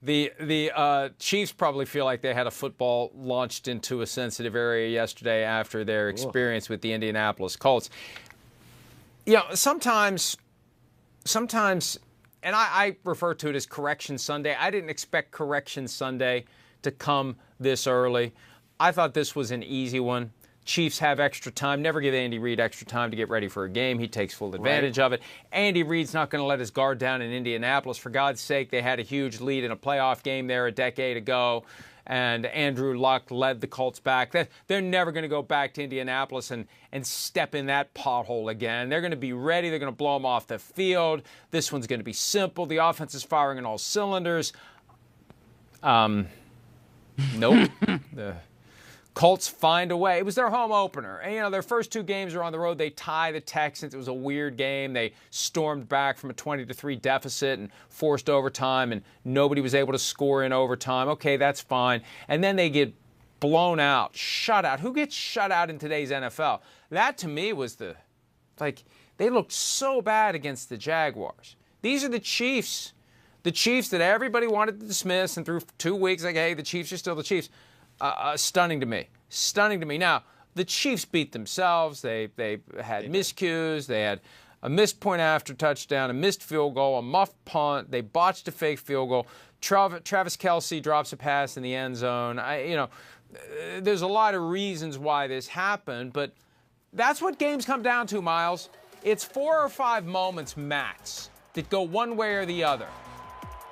The Chiefs probably feel like they had a football launched into a sensitive area yesterday after their experience with the Indianapolis Colts. You know, sometimes, and I refer to it as Correction Sunday. I didn't expect Correction Sunday to come this early. I thought this was an easy one. Chiefs have extra time. Never give Andy Reid extra time to get ready for a game. He takes full advantage of it. Andy Reid's not going to let his guard down in Indianapolis. For God's sake, they had a huge lead in a playoff game there a decade ago, and Andrew Luck led the Colts back. They're never going to go back to Indianapolis and step in that pothole again. They're going to be ready. They're going to blow them off the field. This one's going to be simple. The offense is firing on all cylinders. Nope. The Colts find a way. It was their home opener. And, you know, their first two games are on the road. They tie the Texans. It was a weird game. They stormed back from a 20-3 deficit and forced overtime, and nobody was able to score in overtime. Okay, that's fine. And then they get blown out, shut out. Who gets shut out in today's NFL? That, to me, was they looked so bad against the Jaguars. These are the Chiefs. The Chiefs that everybody wanted to dismiss, and through 2 weeks, like, hey, the Chiefs are still the Chiefs. Stunning to me. Stunning to me. Now, the Chiefs beat themselves. They had miscues. They had a missed point after touchdown, a missed field goal, a muffed punt. They botched a fake field goal. Travis Kelce drops a pass in the end zone. There's a lot of reasons why this happened, but that's what games come down to, Myles. It's 4 or 5 moments max that go one way or the other.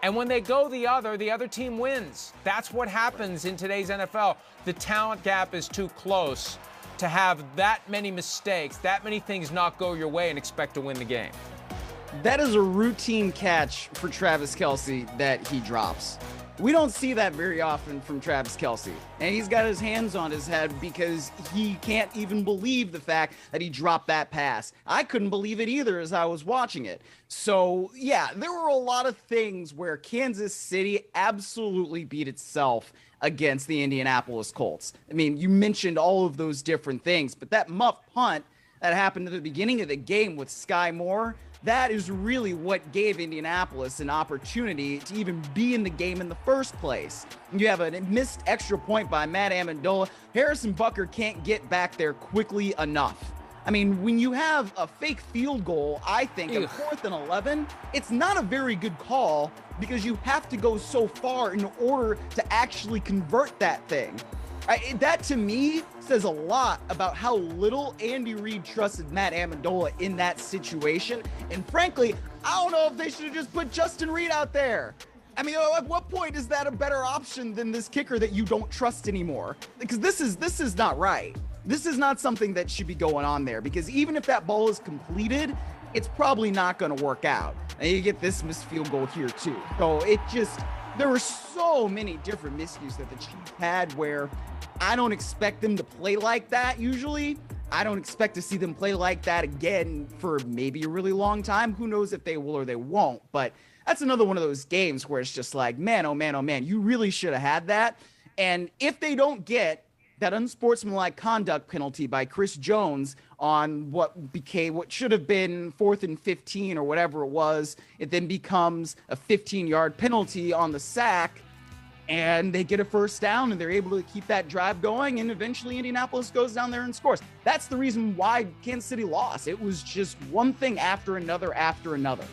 And when they go the other team wins. That's what happens in today's NFL. The talent gap is too close to have that many mistakes, that many things not go your way and expect to win the game. That is a routine catch for Travis Kelce that he drops. We don't see that very often from Travis Kelce. And he's got his hands on his head because he can't even believe the fact that he dropped that pass. I couldn't believe it either as I was watching it. So, yeah, there were a lot of things where Kansas City absolutely beat itself against the Indianapolis Colts. I mean, you mentioned all of those different things, but that muff punt that happened at the beginning of the game with Sky Moore, that is really what gave Indianapolis an opportunity to even be in the game in the first place. You have a missed extra point by Matt Amendola. Harrison Butker can't get back there quickly enough. I mean, when you have a fake field goal, I think at 4th and 11, it's not a very good call because you have to go so far in order to actually convert that thing. That, to me, says a lot about how little Andy Reid trusted Matt Amendola in that situation. And frankly, I don't know if they should have just put Justin Reid out there. I mean, at what point is that a better option than this kicker that you don't trust anymore? Because this is not right. This is not something that should be going on there, because even if that ball is completed, it's probably not going to work out. And you get this missed field goal here too. So there were so many different miscues that the Chiefs had where I don't expect them to play like that usually. I don't expect to see them play like that again for maybe a really long time. Who knows if they will or they won't. But that's another one of those games where it's just like, man, oh man, oh man, you really should have had that. And if they don't get that unsportsmanlike conduct penalty by Chris Jones on what should have been 4th and 15 or whatever it was, it then becomes a 15-yard penalty on the sack, and they get a first down, and they're able to keep that drive going, and eventually Indianapolis goes down there and scores. That's the reason why Kansas City lost. It was just one thing after another after another.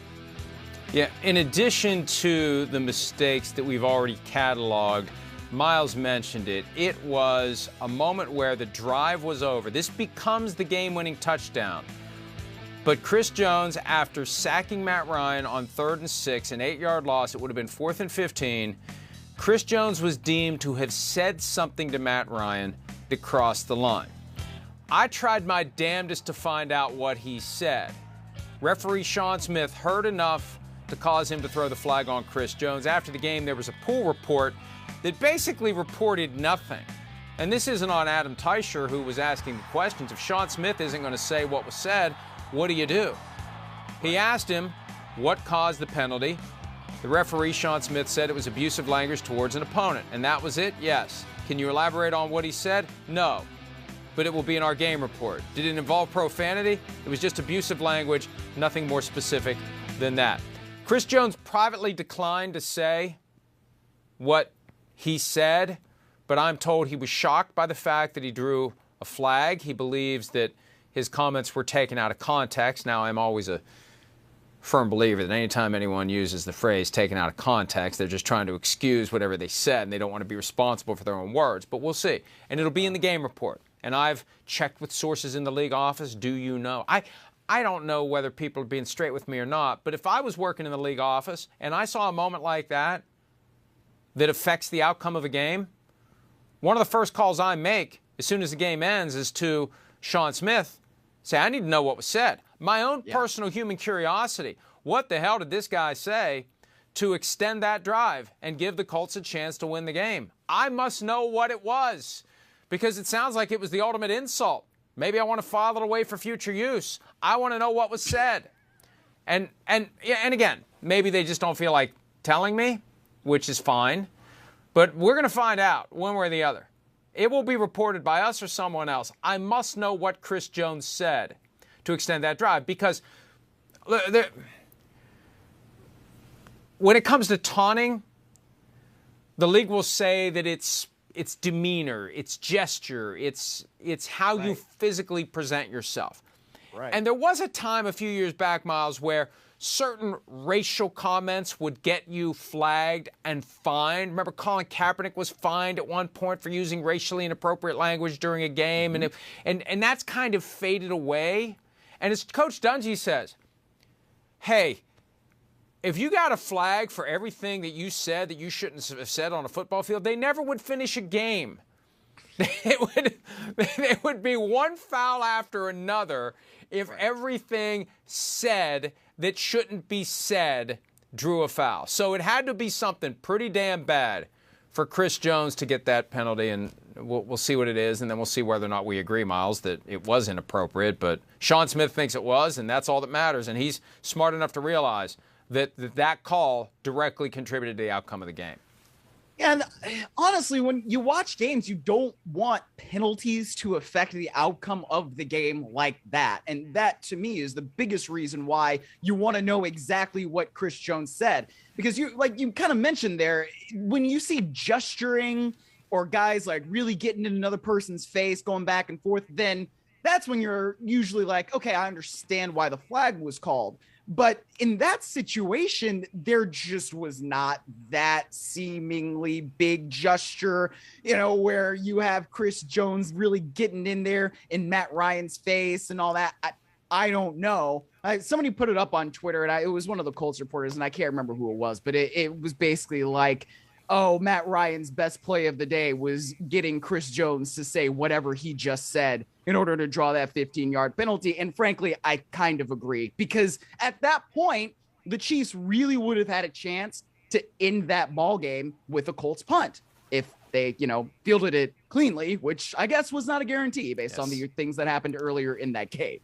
Yeah, in addition to the mistakes that we've already cataloged, Myles mentioned it. It was a moment where the drive was over. This becomes the game-winning touchdown. But Chris Jones, after sacking Matt Ryan on 3rd and 6, an 8-yard loss, it would have been 4th and 15. Chris Jones was deemed to have said something to Matt Ryan that crossed the line. I tried my damnedest to find out what he said. Referee Sean Smith heard enough to cause him to throw the flag on Chris Jones. After the game, there was a pool report that basically reported nothing. And this isn't on Adam Teicher, who was asking the questions. If Sean Smith isn't going to say what was said, what do? He asked him what caused the penalty. The referee, Sean Smith, said it was abusive language towards an opponent. And that was it? Yes. Can you elaborate on what he said? No. But it will be in our game report. Did it involve profanity? It was just abusive language, nothing more specific than that. Chris Jones privately declined to say what he said, but I'm told he was shocked by the fact that he drew a flag. He believes that his comments were taken out of context. Now, I'm always a firm believer that anytime anyone uses the phrase taken out of context, they're just trying to excuse whatever they said, and they don't want to be responsible for their own words. But we'll see. And it'll be in the game report. And I've checked with sources in the league office. Do you know? I don't know whether people are being straight with me or not, but if I was working in the league office and I saw a moment like that that affects the outcome of a game, one of the first calls I make as soon as the game ends is to Sean Smith, say, I need to know what was said. My own personal human curiosity. What the hell did this guy say to extend that drive and give the Colts a chance to win the game? I must know what it was, because it sounds like it was the ultimate insult. Maybe I want to file it away for future use. I want to know what was said. And again, maybe they just don't feel like telling me, which is fine. But we're going to find out one way or the other. It will be reported by us or someone else. I must know what Chris Jones said to extend that drive, because when it comes to taunting, the league will say that it's demeanor, it's gesture, it's how you physically present yourself. Right. And there was a time a few years back, Myles, where certain racial comments would get you flagged and fined. Remember, Colin Kaepernick was fined at one point for using racially inappropriate language during a game, and that's kind of faded away. And as Coach Dungy says, hey, if you got a flag for everything that you said that you shouldn't have said on a football field, they never would finish a game. It would be one foul after another if everything said that shouldn't be said drew a foul. So it had to be something pretty damn bad for Chris Jones to get that penalty, and we'll see what it is, and then we'll see whether or not we agree, Myles, that it was inappropriate. But Sean Smith thinks it was, and that's all that matters, and he's smart enough to realize that call directly contributed to the outcome of the game. And honestly, when you watch games, you don't want penalties to affect the outcome of the game like that. And that, to me, is the biggest reason why you want to know exactly what Chris Jones said. Because you kind of mentioned there, when you see gesturing or guys like really getting in another person's face, going back and forth, then that's when you're usually like, okay, I understand why the flag was called. But in that situation, there just was not that seemingly big gesture, where you have Chris Jones really getting in there in Matt Ryan's face and all that. I don't know. Somebody put it up on Twitter, and it was one of the Colts reporters, and I can't remember who it was, but it was basically like, oh, Matt Ryan's best play of the day was getting Chris Jones to say whatever he just said in order to draw that 15-yard penalty. And frankly, I kind of agree, because at that point, the Chiefs really would have had a chance to end that ball game with a Colts punt if they, fielded it cleanly, which I guess was not a guarantee based on the things that happened earlier in that game.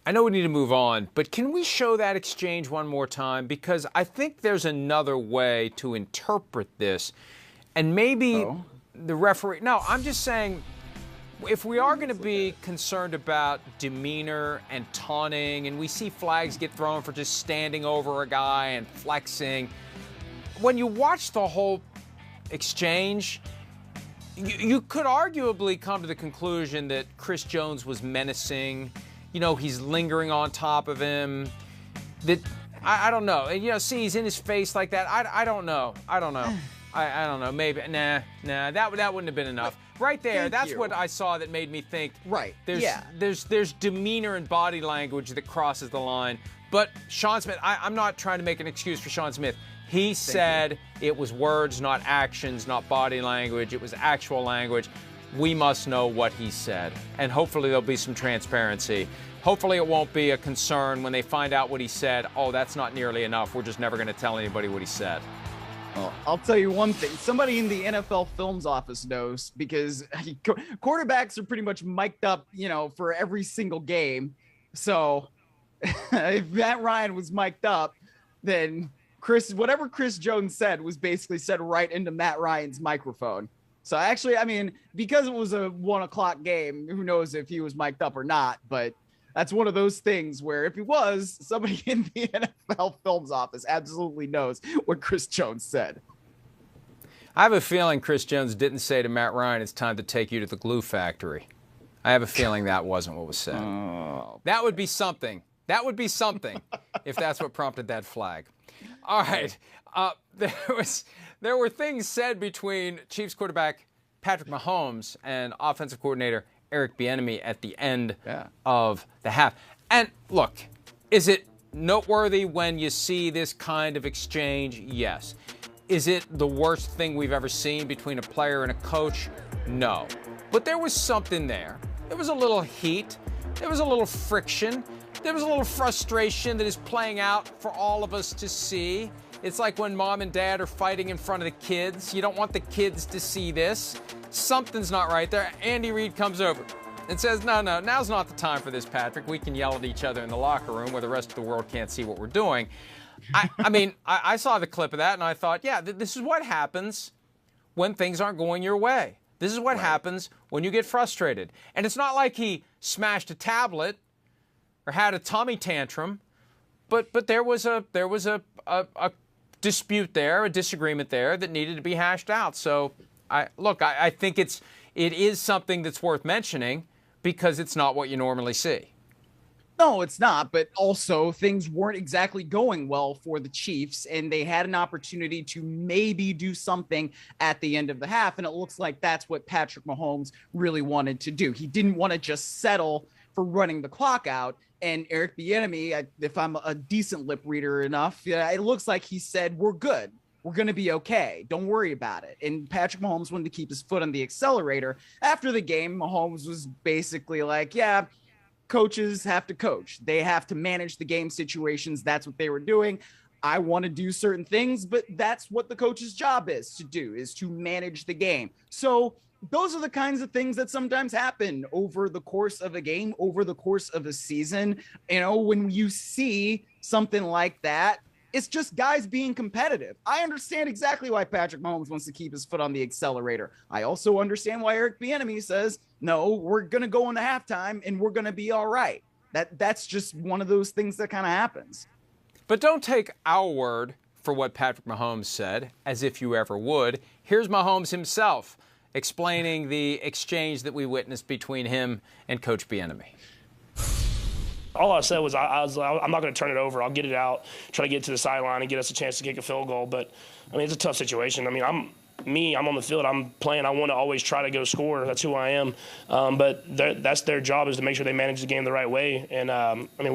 I know we need to move on, but can we show that exchange one more time? Because I think there's another way to interpret this. And maybe the referee... No, I'm just saying, if we are going to be concerned about demeanor and taunting, and we see flags get thrown for just standing over a guy and flexing, when you watch the whole exchange, you could arguably come to the conclusion that Chris Jones was menacing. He's lingering on top of him. That I don't know. And, see, he's in his face like that. I don't know. I don't know. Maybe. Nah. That wouldn't have been enough. Right there. That's what I saw that made me think. Right. There's demeanor and body language that crosses the line. But Sean Smith, I'm not trying to make an excuse for Sean Smith. He said it was words, not actions, not body language. It was actual language. We must know what he said, and hopefully there'll be some transparency. Hopefully it won't be a concern when they find out what he said. Oh, that's not nearly enough. We're just never going to tell anybody what he said. Well, I'll tell you one thing. Somebody in the NFL Films office knows, because quarterbacks are pretty much mic'd up, for every single game. So if Matt Ryan was mic'd up, then whatever Chris Jones said was basically said right into Matt Ryan's microphone. So actually, because it was a 1:00 game, who knows if he was mic'd up or not, but that's one of those things where if he was, somebody in the NFL Films office absolutely knows what Chris Jones said. I have a feeling Chris Jones didn't say to Matt Ryan, it's time to take you to the glue factory. I have a feeling that wasn't what was said. Oh. That would be something. That would be something if that's what prompted that flag. All right. There were things said between Chiefs quarterback Patrick Mahomes and offensive coordinator Eric Bieniemy at the end of the half. And look, is it noteworthy when you see this kind of exchange? Yes. Is it the worst thing we've ever seen between a player and a coach? No. But there was something there. There was a little heat. There was a little friction. There was a little frustration that is playing out for all of us to see. It's like when mom and dad are fighting in front of the kids. You don't want the kids to see this. Something's not right there. Andy Reid comes over and says, no, now's not the time for this, Patrick. We can yell at each other in the locker room where the rest of the world can't see what we're doing. I saw the clip of that and I thought, yeah, this is what happens when things aren't going your way. This is what happens when you get frustrated. And it's not like he smashed a tablet or had a tummy tantrum, but there was a dispute there, a disagreement there that needed to be hashed out. So I think it is something that's worth mentioning because it's not what you normally see. No, it's not. But also things weren't exactly going well for the Chiefs, and they had an opportunity to maybe do something at the end of the half. And it looks like that's what Patrick Mahomes really wanted to do. He didn't want to just settle for running the clock out. And Eric Bieniemy, if I'm a decent lip reader enough, it looks like he said, we're good. We're going to be okay. Don't worry about it. And Patrick Mahomes wanted to keep his foot on the accelerator. After the game, Mahomes was basically like, yeah, coaches have to coach. They have to manage the game situations. That's what they were doing. I want to do certain things, but that's what the coach's job is to do, is to manage the game. So those are the kinds of things that sometimes happen over the course of a game, over the course of a season. You know, when you see something like that, it's just guys being competitive. I understand exactly why Patrick Mahomes wants to keep his foot on the accelerator. I also understand why Eric Bieniemy says, no, we're going to go into halftime and we're going to be all right. That's just one of those things that kind of happens. But don't take our word for what Patrick Mahomes said, as if you ever would. Here's Mahomes himself explaining the exchange that we witnessed between him and Coach Bieniemy. All I said was I'm not going to turn it over. I'll get it out, try to get to the sideline and get us a chance to kick a field goal. But, I mean, it's a tough situation. I mean, I'm on the field. I'm playing. I want to always try to go score. That's who I am. But that's their job, is to make sure they manage the game the right way. And, I mean,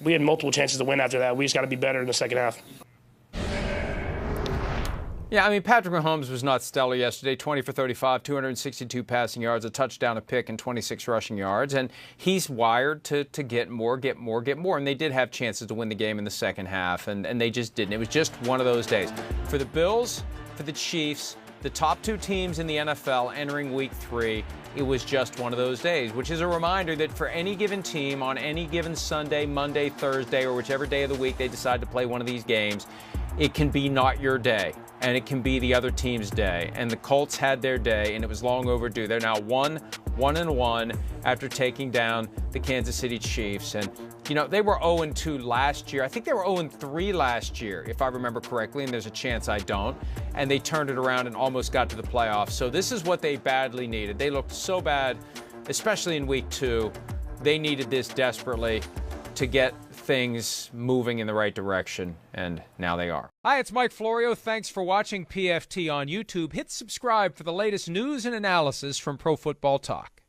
we had multiple chances to win after that. We just got to be better in the second half. Yeah, I mean, Patrick Mahomes was not stellar yesterday. 20 for 35, 262 passing yards, a touchdown, a pick, and 26 rushing yards. And he's wired to get more. And they did have chances to win the game in the second half, and they just didn't. It was just one of those days. For the Bills, for the Chiefs, the top two teams in the NFL entering Week 3, it was just one of those days, which is a reminder that for any given team on any given Sunday, Monday, Thursday, or whichever day of the week they decide to play one of these games, it can be not your day, and it can be the other team's day. And the Colts had their day, and it was long overdue. They're now 1-1 after taking down the Kansas City Chiefs. And, you know, they were 0-2 last year. I think they were 0-3 last year, if I remember correctly, and there's a chance I don't. And they turned it around and almost got to the playoffs. So this is what they badly needed. They looked so bad, especially in Week 2. They needed this desperately to get things moving in the right direction, and now they are. Hi, it's Mike Florio. Thanks for watching PFT on YouTube. Hit subscribe for the latest news and analysis from Pro Football Talk.